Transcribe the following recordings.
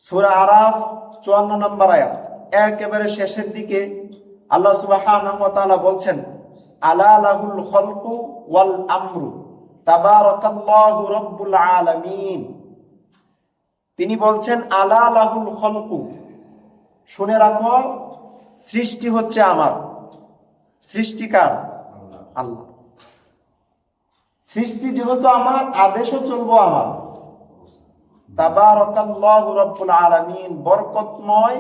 সূরা আরাফ 54 নম্বর আয়াত, একেবারে শেষের দিকে আল্লাহ সুবহানাহু ওয়া তাআলা বলছেন, আলা লাহুল খালকু ওয়াল আমরু তাবারাকাল্লাহু রাব্বুল আলামিন। তিনি বলছেন আলা লাহুল খালকু, শুনে রাখো, সৃষ্টি হচ্ছে আমার। সৃষ্টিকার আল্লাহ। সৃষ্টি যেহেতু আমার, আদেশও চলবো আমার। তাবারাকাল্লাহু রাব্বুল আলামিন, বরকতময়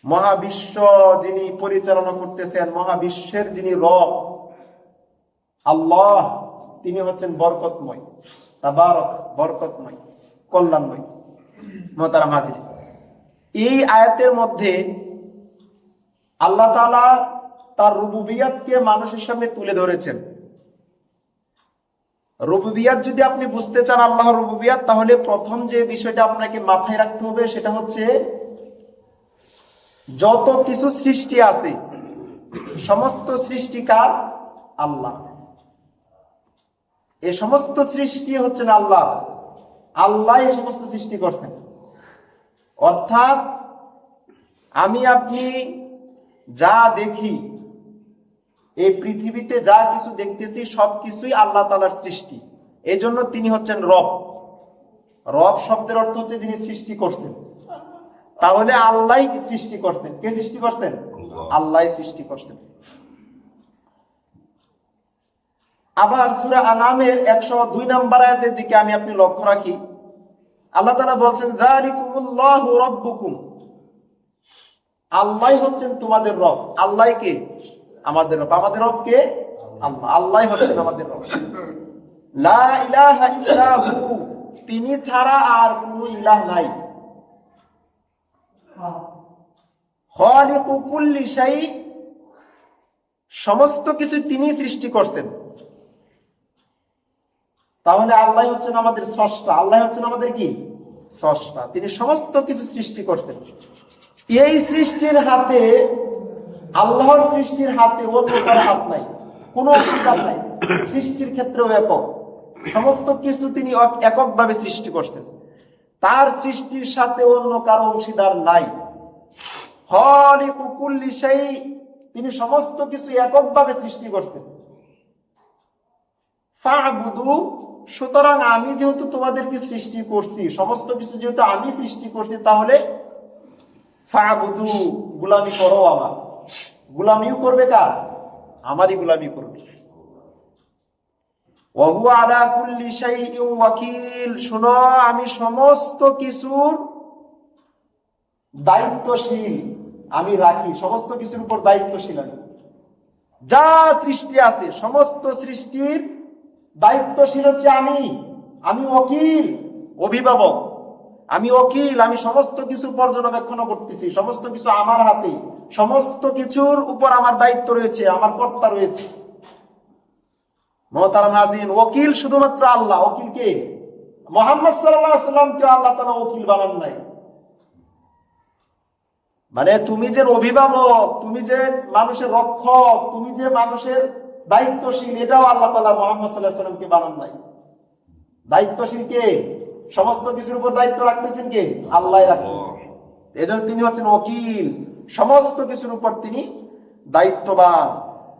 মহাবিশ্ব যিনি পরিচালনা করতেছেন, মহাবিশ্বের যিনি রব আল্লাহ, তিনি হচ্ছেন বরকতময়। তাবারক, বরকতময়, কল্যাণময়। মুহতারাম হাজিরিন, এই আয়াতের মধ্যে আল্লাহ তাআলা তার রুবুবিয়াতকে মানুষের সামনে তুলে ধরেছেন। রুবুবিয়াত যদি আপনি বুঝতে চান, আল্লাহর রুবুবিয়াত, তাহলে প্রথম যে বিষয়টা আপনাকে মাথায় রাখতে হবে সেটা হচ্ছে, যত কিছু সৃষ্টি আছে সমস্ত সৃষ্টিকার আল্লাহ। এই সমস্ত সৃষ্টি হচ্ছেন আল্লাহ। আল্লাহ এই সমস্ত সৃষ্টি করছেন। অর্থাৎ আমি আপনি যা দেখি, এই পৃথিবীতে যা কিছু দেখতেছি সবকিছুই আল্লাহ তাআলার সৃষ্টি। এই জন্য তিনি হচ্ছেন রব। রব শব্দের অর্থ হচ্ছে যিনি সৃষ্টি করছেন। তাহলে আল্লাহ সৃষ্টি করছেন। কে সৃষ্টি করছেন? আল্লাহ সৃষ্টি করছেন। আবার সূরা আনামের 102 নম্বর আয়াতের দিকে আমি আপনি লক্ষ্য রাখি, আল্লাহ তাআলা বলছেন, যালিকুমুল্লাহু রাব্বুকুম, আল্লাহ হচ্ছেন তোমাদের রব। আল্লাহ কে? আমাদের রব। আমাদের রব কে? আল্লাহ। আল্লাহ হচ্ছেন আমাদের রব। লা ইলাহা ইল্লাহু, তিনি ছাড়া আর কোনো ইলাহ নাই। খালিকু কুল্লি শাই, সমস্ত কিছু তিনি সৃষ্টি করছেন। তাহলে আল্লাহ হচ্ছেন আমাদের স্রষ্টা। আল্লাহ হচ্ছেন আমাদের কি? স্রষ্টা। তিনি সমস্ত কিছু সৃষ্টি করছেন। এই সৃষ্টির হাতে, আল্লাহর সৃষ্টির হাতে অন্য কারো হাত নাই, কোনো অংশীদার নাই। সৃষ্টির ক্ষেত্রেও একক। সমস্ত কিছু তিনি এককভাবে সৃষ্টি করছেন। তার সৃষ্টির সাথে অন্য কারো অংশীদার নাই। খালিকু কুল্লি শাই, তিনি সমস্ত কিছু এককভাবে সৃষ্টি করছেন। ফা'বুদু, সুতরাং আমি যেহেতু তোমাদেরকে সৃষ্টি করছি, সমস্ত কিছু যেহেতু আমি সৃষ্টি করছি, তাহলে ফা'বুদু, গোলামি করো আমার। গোলামিও করবে কার? আমারই গোলামি করবে। ওয়া হুয়া আলা কুল্লি শাইইন ওয়াকিল, শোনো, আমি সমস্ত কিছুর দায়িত্বশীল। আমি রাখি, সমস্ত কিছুর উপর দায়িত্বশীল আমি। যা সৃষ্টি আছে সমস্ত সৃষ্টির দায়িত্বশীল হচ্ছে আমি। আমি ওকিল, অভিভাবক। আমি ওকিল, আমি সমস্ত কিছু পর্যবেক্ষণ করতেছি। সমস্ত কিছু আমার হাতে, সমস্ত কিছুর উপর আমার দায়িত্ব রয়েছে, আমার কর্তা রয়েছে। মুহতারাম হাজিরিন, ওকিল শুধুমাত্র আল্লাহ। ওকিল কে? মুহাম্মদ সাল্লাল্লাহু আলাইহি ওয়াসাল্লামকে আল্লাহ তাআলা ওকিল বানান নাই। মানে তুমি যে অভিভাবক, তুমি যে মানুষের রক্ষক, তুমি যে মানুষের দায়িত্বশীল, এটাও আল্লাহ তাআলা মুহাম্মদ সাল্লাল্লাহু আলাইহি ওয়াসাল্লামকে বানান নাই। দায়িত্বশীল কে? সমস্ত কিছুর উপর দায়িত্ব রাখতেছেন কে? আল্লাহ রাখতেছেন। এজন্য তিনি হচ্ছেন ওকিল, সমস্ত কিছুর উপর তিনি দায়িত্ববান।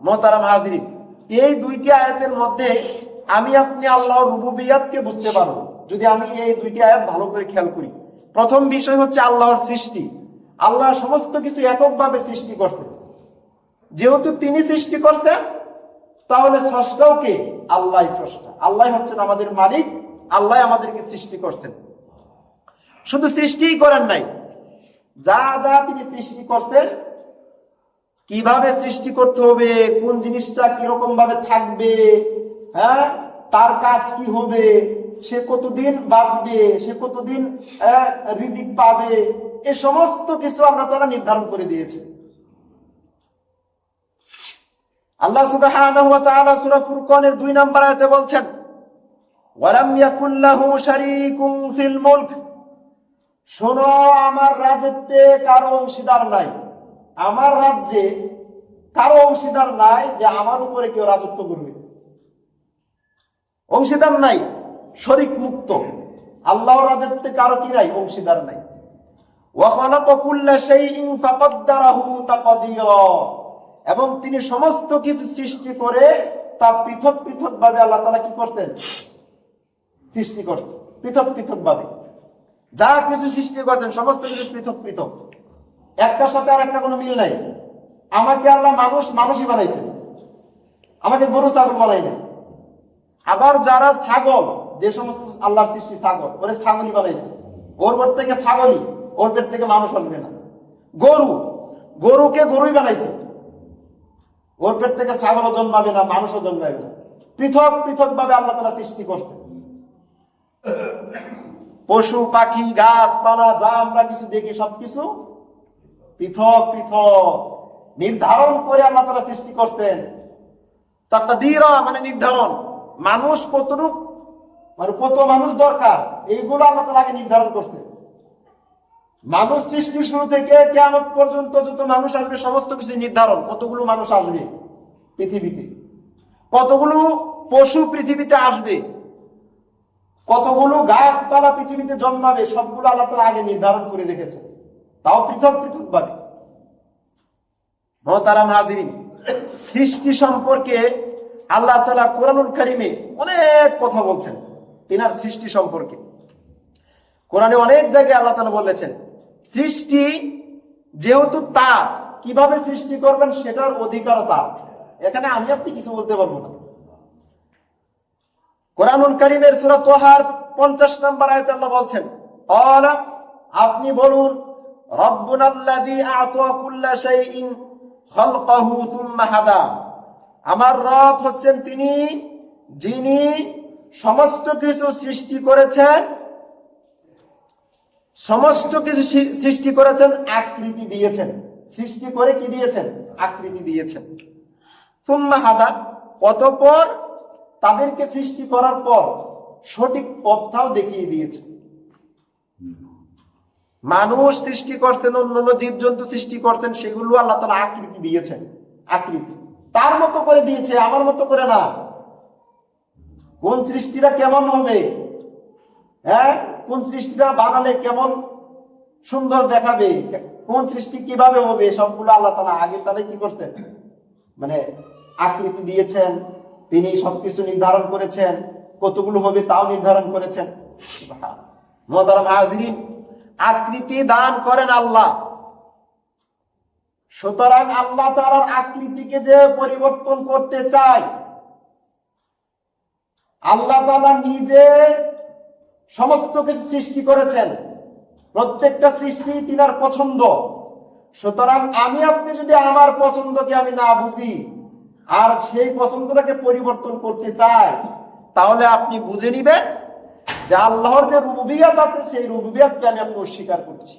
মুহতারাম হাজিরিন, এই দুইটি আয়াতের মধ্যে আমি আপনি আল্লাহর রুবুবিয়াতকে বুঝতে পারবো যদি আমি এই দুইটি আয়াত ভালো করে খেয়াল করি। প্রথম বিষয় হচ্ছে আল্লাহর সৃষ্টি। আল্লাহ সমস্ত কিছু এককভাবে সৃষ্টি করছেন। যেহেতু তিনি সৃষ্টি করছেন, তাহলে স্রষ্টাও কে? আল্লাহ স্রষ্টা। আল্লাহ হচ্ছেন আমাদের মালিক। আল্লাহ আমাদেরকে সৃষ্টি করছেন। শুধু সৃষ্টিই করেন নাই, যা যা তিনি সৃষ্টি করছেন, কিভাবে সৃষ্টি করতে হবে, কোন জিনিসটা কিরকম ভাবে থাকবে, হ্যাঁ, তার কাজ কি হবে, সে কতদিন বাঁচবে, সে কতদিন রিজিক পাবে, এই সমস্ত কিছু আল্লাহ তাআলা নির্ধারণ করে দিয়েছে। আল্লাহ সুবহানাহু ওয়া তাআলা সূরা ফুরকানের 2 নম্বর আয়াতে বলছেন, ওয়ালাম ইয়াকুল লাহু শারীকুম ফিল মুলক, শোনো, আমার রাজত্বে কারো অংশীদার নাই। আমার রাজ্যে কারো অংশীদার নাই যে আমার উপরে কেউ রাজত্ব করবে। অংশীদার নাই, শরীক মুক্ত। আল্লাহর রাজত্বে কারো কি নাই, অংশীদার নাই। ওয়া খালাকা কুল্লা শাইইন ফাকাদ্দারাহু তাকদীরা, এবং তিনি সমস্ত কিছু সৃষ্টি করে তা পৃথক পৃথক ভাবে আল্লাহ তাআলা কি করছেন, সৃষ্টি করছেন পৃথক পৃথক ভাবে। যা কিছু সৃষ্টি করছেন সমস্ত কিছু পৃথক পৃথক, একটার সাথে আর একটা কোনো মিল নাই। আমাকে আল্লাহ মানুষই বানাইছেন, আমাকে গরু ছাগল বানাই না। আবার যারা ছাগল, যে সমস্ত আল্লাহর সৃষ্টি ছাগল, ওরে ছাগলই বানাইছে, ওর পেট থেকে ছাগলই, ওর পেট থেকে মানুষ আসবে না। গরুকে গরুই বানাইছে, ওর পেট থেকে ছাগলও জন্মাবে না, মানুষও জন্মাবে না। পৃথক পৃথক ভাবে আল্লাহ তাআলা সৃষ্টি করছে। পশু পাখি গাছপালা যা আমরা কিছু দেখি সবকিছু পৃথক পৃথক নির্ধারণ করে আল্লাহ তাআলা সৃষ্টি করছেন। তাকদীরা মানে নির্ধারণ, মানুষ কতটুক মানে কত মানুষ দরকার এইগুলো আল্লাহ তাআলা আগে নির্ধারণ করছেন। মানুষ সৃষ্টির শুরু থেকে কিয়ামত পর্যন্ত যত মানুষ আসবে সমস্ত কিছু নির্ধারণ, কতগুলো মানুষ আসবে পৃথিবীতে, কতগুলো পশু পৃথিবীতে আসবে, কতগুলো গাছপালা পৃথিবীতে জন্মাবে, সবগুলো আল্লাহ তাআলা আগে নির্ধারণ করে রেখেছেন, তাও পৃথক পৃথক ভাবে। মুহতারাম হাজিরিন, সৃষ্টি সম্পর্কে আল্লাহ তাআলা কোরআনুল কারীমে অনেক কথা বলছেন, তিনার সৃষ্টি সম্পর্কে। কোরআনে অনেক জায়গায় আল্লাহ তাআলা বলেছেন সৃষ্টি যেহেতু তার, কিভাবে সৃষ্টি করবেন সেটার অধিকারও তার, এখানে আমি আপনি কিছু বলতে পারবো না। কোরআনুল কারীমের সূরা তাহার 50 নম্বর আয়াতে আল্লাহ বলছেন, ক্বালা, আপনি বলুন, রাব্বুনাল্লাযী আ'তা কুল্লা শাইইন খালকাহু সুম্মা হাদা, আমার রব হচ্ছেন তিনি যিনি সমস্ত কিছু সৃষ্টি করেছেন, সমস্ত কিছু সৃষ্টি করেছেন, আকৃতি দিয়েছেন, সৃষ্টি করে কি দিয়েছেন, আকৃতি দিয়েছেন। সুম্মা হাদা, অতঃপর তাদেরকে সৃষ্টি করার পর সঠিক পথটাও দেখিয়ে দিয়েছেন। মানুষ সৃষ্টি করছেন, অন্যান্য জীবজন্তু সৃষ্টি করছেন, সেগুলো আল্লাহ তাআলা আকৃতি দিয়েছেন, আকৃতি তার মতো করে দিয়েছে, আমার মতো করে না। কোন সৃষ্টিটা কেমন হবে, হ্যাঁ, কোন সৃষ্টিটা বানালে কেমন সুন্দর দেখাবে, কোন সৃষ্টি কিভাবে হবে, সবগুলো আল্লাহ তাআলা আগে তাহলে কি করছেন, মানে আকৃতি দিয়েছেন, তিনি সবকিছু নির্ধারণ করেছেন, কতগুলো হবে তাও নির্ধারণ করেছেন। মুহতারাম হাজিরিন, আকৃতি দান করেন আল্লাহ, সুতরাং আল্লাহ তাআলার আকৃতিকে যে পরিবর্তন করতে চায়, আল্লাহ তাআলা নিজে সমস্ত কিছু সৃষ্টি করেছেন, প্রত্যেকটা সৃষ্টি তিনার পছন্দ। সুতরাং আমি আপনি যদি আমার পছন্দকে আমি না বুঝি আর সেই পছন্দটাকে পরিবর্তন করতে চাই, তাহলে আপনি বুঝে নিবেন যে আল্লাহর যে রুবুবিয়ত আছে সেই রুবুবিয়তকে আমি আপনি অস্বীকার করছি।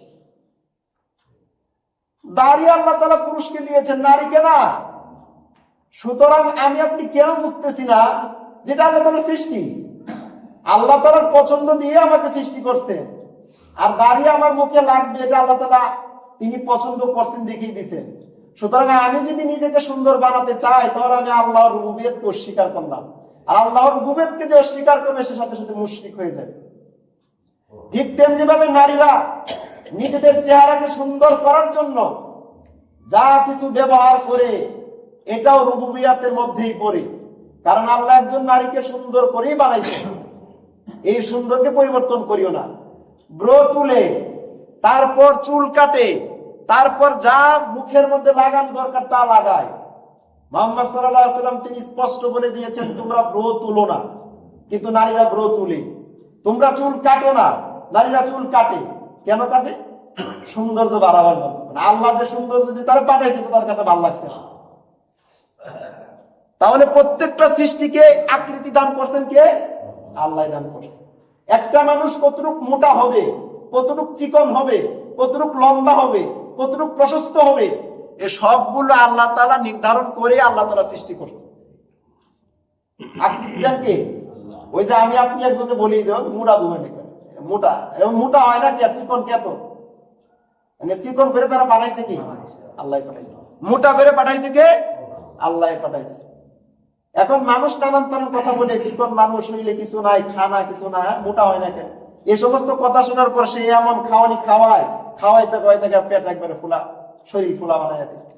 দাড়ি আল্লাহ তাআলা পুরুষকে দিয়েছেন, নারীকে না। সুতরাং আমি আপনি কেন বুঝতেছি না যেটা আল্লাহ তাআলার সৃষ্টি, আল্লাহ তাআলার পছন্দ দিয়ে আমাকে সৃষ্টি করছেন, আর দাড়ি আমার মুখে লাগবে এটা আল্লাহ তাআলা তিনি পছন্দ করছেন দেখিয়ে দিয়েছেন। সুতরাং আমি যদি নিজেকে সুন্দর বানাতে চাই তাহলে আমি আল্লাহর রুবুবিয়তকে অস্বীকার করলাম, আর আল্লাহর রুবুবিয়তকে যে অস্বীকার করবে সে সাথে সাথে মুশরিক হয়ে যাবে। ঠিক তেমনি ভাবে নারীরা নিজেদের চেহারাকে সুন্দর করার জন্য যা কিছু ব্যবহার করে এটাও রুবুবিয়তের মধ্যেই পড়ে, কারণ আল্লাহ একজন নারীকে সুন্দর করেই বানাইছেন, এই সুন্দরকে পরিবর্তন করিও না। ব্রো তুলে, তারপর চুল কাটে, তারপর যা মুখের মধ্যে লাগানো দরকার তা লাগায়। মুহাম্মদ সাল্লাল্লাহু আলাইহি ওয়াসাল্লাম তিনি স্পষ্ট বলে দিয়েছেন তোমরা ব্রো তুলো না, কিন্তু নারীরা ব্রো তুলে। তোমরা চুল কাটো না, নারীরা চুল কাটে। কেন কাটে? সৌন্দর্য বাড়াবার জন্য। আল্লাহ যে সৌন্দর্য দিয়ে তারা পাঠাইছে তার কাছে ভালো লাগছে না। তাহলে প্রত্যেকটা সৃষ্টিকে আকৃতি দান করছেন কে? আল্লাহ দান করছেন। একটা মানুষ কতটুক মোটা হবে, কতটুক চিকন হবে, কতটুক লম্বা হবে, কতটুক প্রশস্ত হবে, এ সবগুলো আল্লাহ তাআলা নির্ধারণ করে আল্লাহ তাআলা সৃষ্টি করছেন। আকৃতি দান কে? ওই যে আমি আপনি একজনকে বলি দেব মোটা দুবেন, মোটা এবং মোটা হয় না কে, চিকন কে? তো মানে চিকন করে তারা পাঠাইছে কি? আল্লাহ পাঠাইছে। মোটা করে পাঠাইছে কে? আল্লাহ পাঠাইছে। এখন মানুষ নানান কথা বলে চিকন মানুষ হইলে কিছু নাই, খানা কিছু না, মোটা হয় না কেন? এই সমস্ত কথা শোনার পর সে এমন খাওয়ানি খাওয়াইতে পেট একবারে ফুলা, শরীর ফুলা বানায় দেয়।